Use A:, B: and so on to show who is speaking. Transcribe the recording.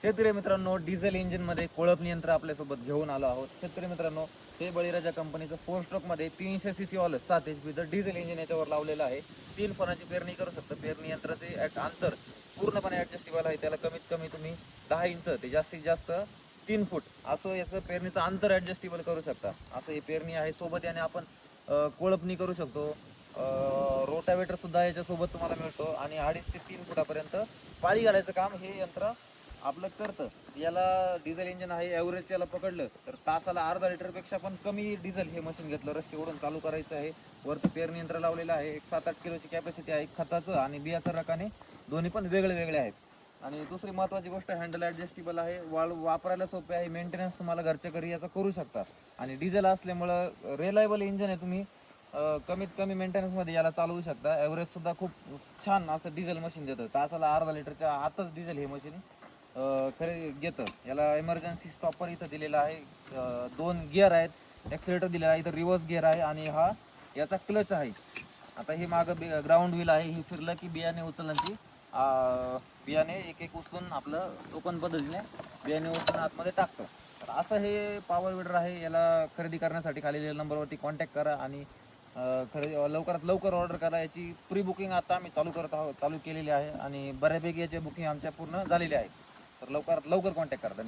A: शेतकरी मित्रांनो, डिझेल इंजिनमध्ये कोळपणी यंत्र आपल्यासोबत घेऊन आलो आहोत. शेतकरी मित्रांनो, हे बळीराजा कंपनीचं 4 स्ट्रोकमध्ये 300 सीसी वालं 7 HP डिझेल इंजिन याच्यावर लावलेलं आहे. 3 फणाची पेरणी करू शकता. पेरणी यंत्राचे अंतर पूर्णपणे ॲडजस्टेबल आहे. त्याला कमीत कमी तुम्ही 10 इंच ते जास्तीत जास्त 3 फूट असं याचं पेरणीचं अंतर ॲडजस्टेबल करू शकता. असं ही पेरणी आहे. सोबत याने आपण कोळपणी करू शकतो. रोटावेटर सुद्धा याच्यासोबत तुम्हाला मिळतो आणि 2.5 ते 3 फुटापर्यंत पाळी घालायचं काम हे यंत्र आपलं करतं. याला डिझेल इंजिन आहे. ॲव्हरेज याला पकडलं तर तासाला अर्धा लिटरपेक्षा पण कमी डिझेल हे मशीन घेतलं. रस्ते ओढून चालू करायचं आहे. वरती पेरणी यंत्र लावलेलं आहे. एक 7-8 किलोची कॅपॅसिटी आहे. खताचं आणि बियाचं रकाने दोन्ही पण वेगळे वेगळे आहेत. आणि दुसरी महत्त्वाची गोष्ट, हँडल ॲडजस्टेबल आहे. वापरायला सोपे आहे. मेंटेनन्स तुम्हाला घरच्या घरी याचा करू शकता. आणि डिझेल असल्यामुळं रिलायबल इंजिन आहे. तुम्ही कमीत कमी मेंटेनन्समध्ये याला चालवू शकता. ॲव्हरेज सुद्धा खूप छान असं डिझेल मशीन देतं. तासाला अर्धा लिटरच्या आतच डिझेल हे मशीन खरे घेतं. याला इमर्जन्सी स्टॉपर इथं दिलेला आहे. 2 गिअर आहेत. ॲक्सिलेटर दिलेला आहे. इथं रिव्हर्स गिअर आहे आणि हा याचा क्लच आहे. आता हे मागं ग्राउंड व्हील आहे. ही फिरलं की बियाणे उचललं की बियाणे एक एक उचलून आपलं टोकन पद्धतीने बियाणे उचलून आतमध्ये टाकतं. तर असं हे पॉवर विडर आहे. याला खरेदी करण्यासाठी खाली दिलेल्या नंबरवरती कॉन्टॅक्ट करा आणि लवकरात लवकर ऑर्डर करा. याची प्री बुकिंग आता आम्ही चालू केलेली आहे आणि बऱ्यापैकी याची बुकिंग आमच्या पूर्ण झालेली आहे. तर लवकरात लवकर कॉन्टॅक्ट करा. धन्यवाद.